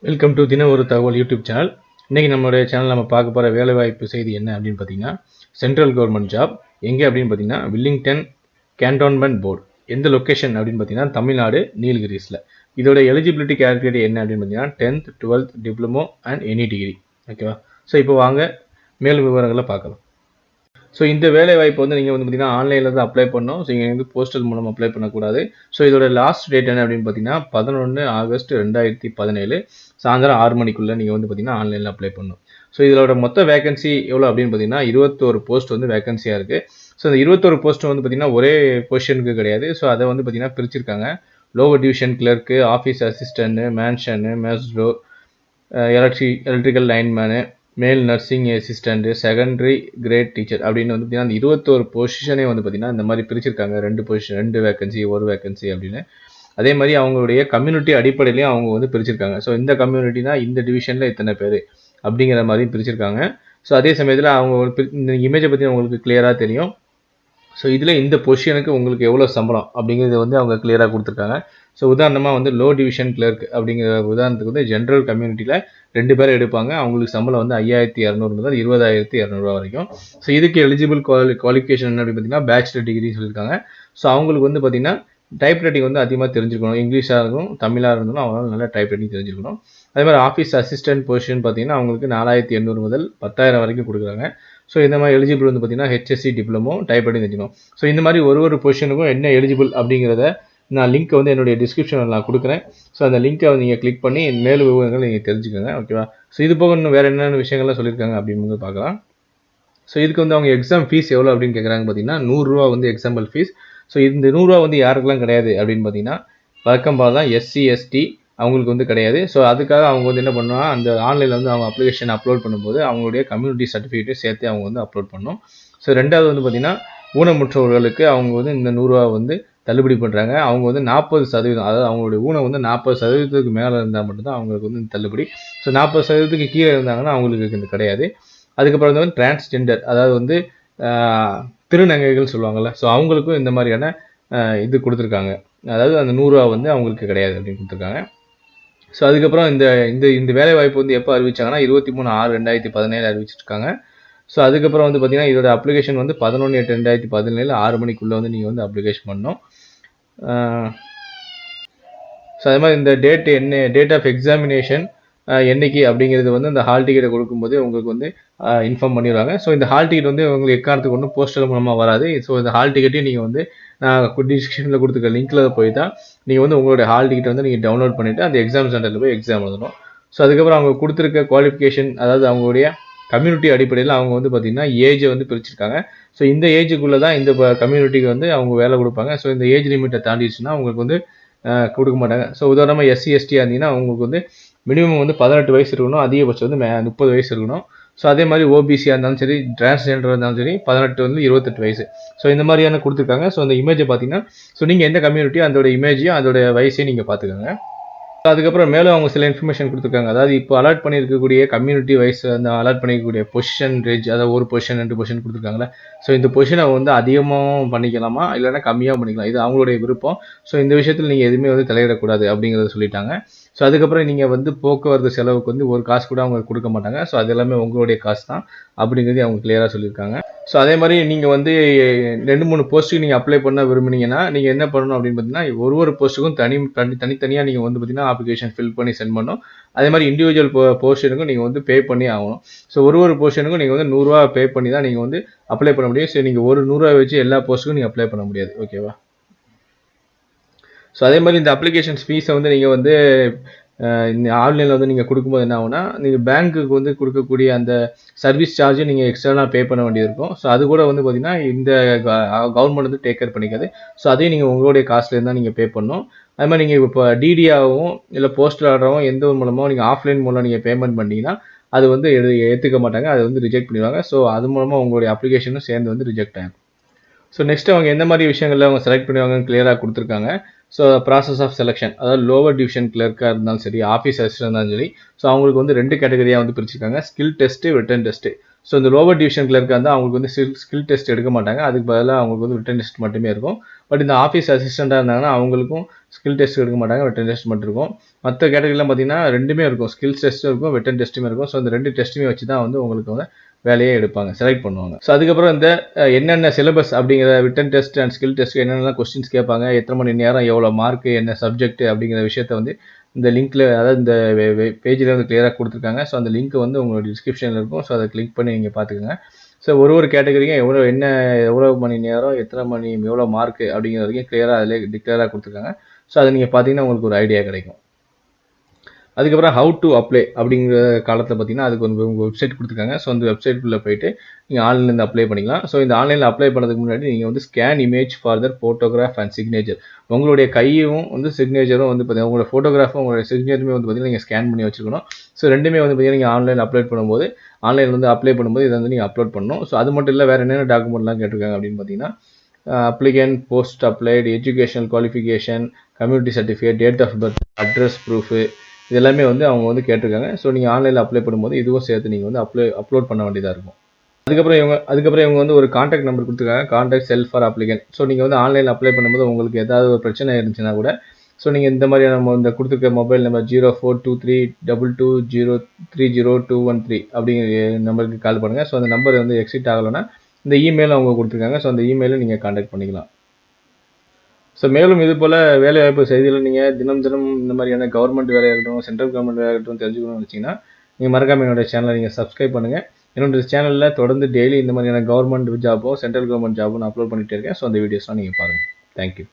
Welcome to தின ஒரு தகவல் யூடியூப் சேனல். இன்றைக்கி நம்மளுடைய சேனல் நம்ம பார்க்க போகிற வேலைவாய்ப்பு செய்தி என்ன அப்படின்னு பார்த்தீங்கன்னா, சென்ட்ரல் கவர்மெண்ட் ஜாப் எங்கே அப்படின்னு பார்த்தீங்கன்னா வில்லிங்டன் கேன்டோன்மெண்ட் போர்டு. எந்த லொக்கேஷன் அப்படின்னு பார்த்தீங்கன்னா தமிழ்நாடு நீலகிரிஸில். இதோட எலிஜிபிலிட்டி கேல்குலேட் என்ன அப்படின்னு பார்த்தீங்கன்னா 10th 12th diploma and any degree. ஓகேவா? ஸோ இப்போ வாங்க மேலும் விவரங்களை பார்க்கலாம். ஸோ இந்த வேலை வாய்ப்பு வந்து நீங்கள் வந்து பார்த்தீங்கன்னா ஆன்லைனில் தான் அப்ளை பண்ணணும். ஸோ இங்கே வந்து போஸ்டல் மூலம் அப்ளை பண்ணக்கூடாது. ஸோ இதோட லாஸ்ட் டேட் என்ன அப்படின்னு பார்த்தீங்கன்னா 11 ஆகஸ்ட் 2017 சாயந்தரம் 6 மணிக்குள்ளே நீங்கள் வந்து பார்த்தீங்கன்னா ஆன்லைனில் அப்ளை பண்ணணும். ஸோ இதோட மொத்த வேகன்சி எவ்வளோ அப்படின்னு பார்த்தீங்கன்னா 21 போஸ்ட் வந்து வேகன்சியாக இருக்குது. ஸோ இந்த 21 போஸ்ட் வந்து பார்த்தீங்கன்னா ஒரே பொசிஷனுக்கு கிடையாது. ஸோ அதை வந்து பார்த்தீங்கன்னா பிரிச்சிருக்காங்க. Lower division clerk, office assistant, மேன்ஷனு, மேஸ்டோ, electrical lineman, male nursing assistant, secondary grade teacher அப்படின்னு வந்து பார்த்தீங்கன்னா அந்த 21 பொசிஷனே வந்து பார்த்தீங்கன்னா இந்த மாதிரி பிரிச்சிருக்காங்க. 2 பொசிஷன், 2 வேகன்சி, 1 வேகன்சி அப்படின்னு. அதே மாதிரி அவங்களுடைய கம்யூனிட்டி அடிப்படையிலையும் அவங்க வந்து பிரிச்சிருக்காங்க. ஸோ இந்த கம்யூனிட்டினா இந்த டிவிஷனில் இத்தனை பேர் அப்படிங்கிற மாதிரி பிரிச்சிருக்காங்க. ஸோ அதே சமயத்தில் அவங்க இந்த இமேஜை பற்றி உங்களுக்கு கிளியராக தெரியும். ஸோ இதில் இந்த பொசிஷனுக்கு உங்களுக்கு எவ்வளோ சம்பளம் அப்படிங்கிறது வந்து அவங்க கிளியராக கொடுத்துருக்காங்க. ஸோ உதாரணமாக வந்து லோ டிவிஷன் கிளர்க் அப்படிங்கிற உதாரணத்துக்கு வந்து ஜென்ரல் கம்யூனிட்டியில் 2 பேர் எடுப்பாங்க. அவங்களுக்கு சம்பளம் வந்து 5200 முதல் 20200 வரைக்கும். ஸோ இதுக்கு எலிஜிபிள் குவாலிஃபிகேஷன் என்ன அப்படின்னு பார்த்தீங்கன்னா பேச்சுலர் டிகிரி சொல்லியிருக்காங்க. ஸோ அவங்களுக்கு வந்து பார்த்தீங்கன்னா டைப் ரைட்டிங் வந்து அதிகமாக தெரிஞ்சுக்கணும். இங்கிலீஷாக இருக்கும், தமிழாக இருந்தாலும் அவங்களால நல்லா டைப் ரைட்டிங் தெரிஞ்சுக்கணும். அதே மாதிரி ஆஃபீஸ் அசிஸ்டன்ட் பொசிஷன் பார்த்தீங்கன்னா அவங்களுக்கு 4800 முதல் 10,000 வரைக்கும் கொடுக்குறாங்க. ஸோ இந்த மாதிரி எலிஜிபிள் வந்து பார்த்தீங்கன்னா ஹெச்எஸ்சி டிப்ளமோ டைப் ரைட்டிங் தெரிஞ்சுக்கணும். ஸோ இந்த மாதிரி ஒரு பொசிஷனுக்கும் என்ன எலிஜிபிள் அப்படிங்கிறத நான் லிங்க் வந்து என்னுடைய டிஸ்கிரிப்ஷனில் நான் கொடுக்குறேன். ஸோ அந்த லிங்க்கை நீங்கள் கிளிக் பண்ணி மேலும் விவரங்கள் நீங்கள் தெரிஞ்சுக்கோங்க. ஓகேவா? ஸோ இது போக இன்னும் வேறு என்னென்ன விஷயங்கள்லாம் சொல்லியிருக்காங்க அப்படின்னு பார்க்கலாம். ஸோ இதுக்கு வந்து அவங்க எக்ஸாம் ஃபீஸ் எவ்வளோ அப்படின்னு கேட்குறாங்க பார்த்தீங்கன்னா 100 ரூபா வந்து எக்ஸாம்பிள் ஃபீஸ். ஸோ இந்த 100 ரூபா வந்து யாருக்கெல்லாம் கிடையாது அப்படின்னு பார்த்தீங்கன்னா வழக்கம் போல தான் எஸ்சி எஸ்டி அவங்களுக்கு வந்து கிடையாது. ஸோ அதுக்காக அவங்க வந்து என்ன பண்ணுவாங்க, அந்த ஆன்லைனில் வந்து அவங்க அப்ளிகேஷன் அப்லோட் பண்ணும்போது அவங்களுடைய கம்யூனிட்டி சர்டிஃபிகேட்டையும் சேர்த்து அவங்க வந்து அப்லோட் பண்ணணும். ஸோ ரெண்டாவது வந்து பார்த்தீங்கன்னா ஊனமுற்றவர்களுக்கு அவங்க வந்து இந்த 100 ரூபா வந்து தள்ளுபடி பண்ணுறாங்க. அவங்க வந்து 40%, அதாவது அவங்களுடைய ஊனம் வந்து 40%க்கு மேலே இருந்தால் மட்டும்தான் அவங்களுக்கு வந்து தள்ளுபடி. ஸோ 40%க்கு கீழே இருந்தாங்கன்னா அவங்களுக்கு இது கிடையாது. அதுக்கப்புறம் வந்து டிரான்ஸ்ஜெண்டர், அதாவது வந்து திருநங்கைகள் சொல்லுவாங்கள்ல, ஸோ அவங்களுக்கும் இந்த மாதிரியான இது கொடுத்துருக்காங்க. அதாவது அந்த 100 ரூபா வந்து அவங்களுக்கு கிடையாது அப்படின்னு கொடுத்துருக்காங்க. ஸோ அதுக்கப்புறம் இந்த இந்த இந்த வேலை வாய்ப்பு வந்து எப்போ அறிவிச்சாங்கன்னா 23/6/2017 அறிவிச்சிருக்காங்க. ஸோ அதுக்கப்புறம் வந்து பார்த்தீங்கன்னா இதோட அப்ளிகேஷன் வந்து 11/8/2017 6 மணிக்குள்ளே வந்து நீங்கள் வந்து அப்ளிகேஷன் பண்ணணும். ஸோ அதே மாதிரி இந்த டேட் ஆஃப் எக்ஸாமினேஷன் என்னைக்கு அப்படிங்கிறது வந்து இந்த ஹால் டிக்கெட்டை கொடுக்கும்போது உங்களுக்கு வந்து இன்ஃபார்ம் பண்ணிடுவாங்க. ஸோ இந்த ஹால் டிக்கெட் வந்து உங்களுக்கு எக்காரணத்துக்கு ஒன்றும் போஸ்டல் மூலமாக வராது. ஸோ இந்த ஹால் டிக்கெட்டையும் நீங்கள் வந்து டிஸ்கிரிப்ஷனில் கொடுத்துருக்க லிங்க்கில் போய் தான் நீங்கள் வந்து உங்களுடைய ஹால் டிக்கெட் வந்து நீங்கள் டவுன்லோட் பண்ணிவிட்டு அந்த எக்ஸாம் சென்டரில் போய் எக்ஸாம் எழுதணும். ஸோ அதுக்கப்புறம் அவங்க கொடுத்துருக்க குவாலிஃபிகேஷன், அதாவது அவங்களுடைய கம்யூனிட்டி அடிப்படையில் அவங்க வந்து பார்த்திங்கன்னா ஏஜை வந்து பிரிச்சிருக்காங்க. ஸோ இந்த ஏஜுக்குள்ளே தான் இந்த கம்யூனிட்டிக்கு வந்து அவங்க வேலை கொடுப்பாங்க. ஸோ இந்த ஏஜ் லிமிட்டை தாண்டிடுச்சுன்னா உங்களுக்கு வந்து கொடுக்க மாட்டாங்க. ஸோ உதாரணமாக எஸ்சி எஸ்டியாக இருந்தீங்கன்னா உங்களுக்கு வந்து மினிமம் வந்து 18 வயசு இருக்கணும், அதிகபட்சம் வந்து 30 வயசு இருக்கணும். ஸோ அதே மாதிரி ஓபிசியாக இருந்தாலும் சரி, டிரான்ஸ்ஜெண்டராக இருந்தாலும் சரி 18 வந்து 28 வயசு. ஸோ இந்த மாதிரியான கொடுத்துருக்காங்க. ஸோ அந்த இமேஜை பார்த்தீங்கன்னா, ஸோ நீங்கள் எந்த கம்யூனிட்டியோ அதோட இமேஜையும் அதோட வயசையும் நீங்கள் பார்த்துக்கோங்க. அதுக்கப்புறம் மேலும் அவங்க சில இன்ஃபர்மேஷன் கொடுத்துருக்காங்க. அதாவது இப்போ அலாட் பண்ணியிருக்கக்கூடிய கம்யூனிட்டி வைஸ் அந்த அலாட் பண்ணியிருக்கக்கூடிய பொசிஷன் ரேஞ்ச், அதாவது ஒரு பொசிஷன் 2 பொசிஷன் கொடுத்துருக்காங்களே. ஸோ இந்த பொசிஷனை வந்து அதிகமாகவும் பண்ணிக்கலாமா, இல்லைன்னா கம்மியாகவும் பண்ணிக்கலாம். இது அவங்களுடைய விருப்பம். ஸோ இந்த விஷயத்தில் நீங்கள் எதுவுமே வந்து தலையிடக்கூடாது அப்படிங்கிறத சொல்லிட்டாங்க. ஸோ அதுக்கப்புறம் நீங்கள் வந்து போக்குவரத்து செலவுக்கு வந்து ஒரு காசு கூட அவங்க கொடுக்க மாட்டாங்க. ஸோ அது எல்லாமே உங்களுடைய காசு தான் அப்படிங்கிறது அவங்க கிளியராக சொல்லியிருக்காங்க. ஸோ அதே மாதிரி நீங்கள் வந்து 2-3 போஸ்ட்டுக்கு நீங்கள் அப்ளை பண்ண விரும்புனீங்கன்னா நீங்கள் என்ன பண்ணணும் அப்படின்னு பார்த்தீங்கன்னா ஒரு போஸ்ட்டுக்கும் தனித்தனியாக நீங்கள் வந்து பார்த்தீங்கன்னா அப்ளிகேஷன் ஃபில் பண்ணி சென்ட் பண்ணணும். அதே மாதிரி இண்டிவிஜுவல் போர்ஷனுக்கும் நீங்கள் வந்து பே பண்ணி ஆகணும். ஸோ ஒரு போர்ஷனுக்கும் நீங்கள் வந்து 100 ரூபா பே பண்ணி தான் நீங்கள் வந்து அப்ளை பண்ண முடியும். ஸோ நீங்கள் 100 ரூபா வச்சு எல்லா போஸ்ட்டுக்கும் நீங்கள் அப்ளை பண்ண முடியாது. ஓகேவா? ஸோ அதே மாதிரி இந்த அப்ளிகேஷன் ஃபீஸை வந்து நீங்கள் வந்து இந்த ஆன்லைனில் வந்து நீங்கள் கொடுக்கும்போது என்ன ஆகுனா, நீங்கள் பேங்க்குக்கு வந்து கொடுக்கக்கூடிய அந்த சர்வீஸ் சார்ஜும் நீங்கள் எக்ஸ்ட்ரா பே பண்ண வேண்டியது இருக்கும். ஸோ அது கூட வந்து பார்த்தீங்கன்னா இந்த கவர்மெண்ட் வந்து டேக் கேர் பண்ணிக்காது. ஸோ அதையும் நீங்கள் உங்களுடைய காசுலேருந்து தான் நீங்கள் பே பண்ணணும். அது மாதிரி நீங்கள் இப்போ டிடியாகவும் இல்லை போஸ்டல் ஆர்டராகவும் எந்த ஒரு மூலமாக நீங்கள் ஆஃப்லைன் மூலம் நீங்கள் பேமெண்ட் பண்ணிங்கன்னா அது வந்து ஏற்றுக்க மாட்டாங்க. அதை வந்து ரிஜெக்ட் பண்ணிடுவாங்க. ஸோ அது மூலமாக உங்களுடைய அப்ளிகேஷனும் சேர்ந்து வந்து ரிஜெக்ட் ஆகும். ஸோ நெக்ஸ்ட் அவங்க எந்த மாதிரி விஷயங்களில் அவங்க செலக்ட் பண்ணுவாங்கன்னு கிளியராக கொடுத்துருக்காங்க. ஸோ ப்ராசஸ் ஆஃப் செலெக்ஷன், அதாவது லோவர் டிவிஷன் கிளர்க்காக இருந்தாலும் சரி, ஆஃபீஸ் அசிஸ்டன்ட் இருந்தாலும் சரி, ஸோ அவங்களுக்கு வந்து 2 கேட்டகரியாக வந்து பிரிச்சிருக்காங்க, skill test, written test. So இந்த லோவர் டிவிஷன் கிளர்க்காக இருந்தால் அவங்களுக்கு வந்து ஸ்கில் டெஸ்ட் எடுக்க மாட்டாங்க. அதுக்கு பதிலாக அவங்களுக்கு வந்து ரிட்டன் டெஸ்ட் மட்டுமே இருக்கும். பட் இந்த ஆஃபீஸ் அசிஸ்டண்ட்டாக இருந்தாங்கன்னா அவங்களுக்கும் ஸ்கில் டெஸ்ட் எடுக்க மாட்டாங்க, ரிட்டன் டெஸ்ட் மட்டும் இருக்கும். மற்ற கேட்டகரிலாம் பார்த்தீங்கன்னா 2மே இருக்கும். ஸ்கில்ஸ் டெஸ்ட்டும் இருக்கும், ரிட்டன் டெஸ்ட்டுமே இருக்கும். ஸோ இந்த 2 டெஸ்ட்டுமே வச்சு தான் வந்து உங்களுக்கு வந்து வேலையே எடுப்பாங்க, செலக்ட் பண்ணுவாங்க. ஸோ அதுக்கப்புறம் இந்த என்னென்ன சிலபஸ் அப்படிங்கிற written test and skill test என்னென்னலாம் கொஸ்டின்ஸ் கேட்பாங்க, எத்தனை மணி நேரம், எவ்வளோ மார்க், என்ன சப்ஜெக்ட் அப்படிங்கிற விஷயத்த வந்து இந்த லிங்க்ல, அதாவது இந்த பேஜில் வந்து கிளியராக கொடுத்துருக்காங்க. ஸோ அந்த லிங்க் வந்து உங்களோட டிஸ்கிரிப்ஷனில் இருக்கும். ஸோ அதை கிளிக் பண்ணி நீங்கள் பார்த்துக்கோங்க. ஸோ ஒரு கேட்டகரிக்கும் எவ்வளோ மணி நேரம், எத்தனை மணி, எவ்வளோ மார்க் அப்படிங்கிற வரைக்கும் கிளியராக அதிலே டிக்ளேராக கொடுத்துருக்காங்க. ஸோ அதை நீங்கள் பார்த்தீங்கன்னா உங்களுக்கு ஒரு ஐடியா கிடைக்கும். அதுக்கப்புறம் ஹவு டு அப்ளை அப்படிங்கிற காலத்தில் பார்த்தீங்கன்னா அதுக்கு ஒரு வெப்சைட் கொடுத்துருக்காங்க. ஸோ அந்த வெப்சைட்குள்ளே போயிட்டு நீங்கள் ஆன்லைனில் அப்ளை பண்ணிக்கலாம். ஸோ இந்த ஆன்லைனில் அப்ளை பண்ணதுக்கு முன்னாடி நீங்கள் வந்து scan image for photograph and signature, உங்களுடைய கையும் வந்து சிக்னேச்சரும் வந்து பார்த்தீங்கன்னா உங்களோட ஃபோட்டோகிராஃபும் உங்களுடைய சிக்னேச்சருமே வந்து பார்த்தீங்கன்னா நீங்கள் ஸ்கேன் பண்ணி வச்சுக்கணும். ஸோ ரெண்டுமே வந்து பார்த்தீங்கன்னா நீங்கள் ஆன்லைன் அப்லோட் பண்ணும்போது, ஆன்லைனில் வந்து அப்ளை பண்ணும்போது இதை வந்து நீங்கள் அப்லோட் பண்ணணும். ஸோ அது மட்டும் இல்லை, வேறு என்னென்ன டாக்குமெண்ட்லாம் கேட்டிருக்காங்க அப்படின்னு பார்த்தீங்கன்னா applicant, post applied, educational qualification, community certificate, date of birth, address proof, இது எல்லாமே வந்து அவங்க வந்து கேட்டிருக்காங்க. ஸோ நீங்கள் ஆன்லைனில் அப்ளை பண்ணும்போது இதுவும் சேர்த்து நீங்கள் வந்து அப்லோட் பண்ண வேண்டியதாக இருக்கும். அதுக்கப்புறம் இவங்க வந்து ஒரு கான்டாக்ட் நம்பர் கொடுத்துருக்காங்க, contact self for applicant. So நீங்கள் வந்து ஆன்லைனில் அப்ளை பண்ணும்போது உங்களுக்கு ஏதாவது ஒரு பிரச்சனை இருந்துச்சுன்னா கூட, ஸோ நீங்கள் இந்த மாதிரி நம்ம இந்த கொடுத்துருக்க மொபைல் நம்பர் 042322030213 அப்படிங்கிற நம்பருக்கு கால் பண்ணுங்கள். ஸோ அந்த நம்பர் வந்து எக்ஸிட் ஆகலைன்னா இந்த இமெயில் அவங்க கொடுத்துருக்காங்க. ஸோ அந்த இமெயிலை நீங்கள் கான்டாக்ட் பண்ணிக்கலாம். ஸோ மேலும் இது போல் வேலைவாய்ப்பு செய்திகளை நீங்கள் தினம் இந்த மாதிரியான கவர்மெண்ட் வேலையாக இருக்கட்டும், சென்ட்ரல் கவர்மெண்ட் வேலையாக இருக்கட்டும் தெரிஞ்சுக்கணும்னு வச்சிங்கன்னா நீங்கள் மறக்காமல் என்னோட சேனலை நீங்கள் சப்ஸ்கிரைப் பண்ணுங்கள். என்னோட சேனலில் தொடர்ந்து டெய்லி இந்த மாதிரியான கவர்மெண்ட் ஜாபோ, சென்ட்ரல் கவர்மெண்ட் ஜாபோ நான் அப்லோட் பண்ணிகிட்டே இருக்கேன். ஸோ அந்த வீடியோஸ்லாம் நீங்கள் பாருங்கள். தேங்க்யூ.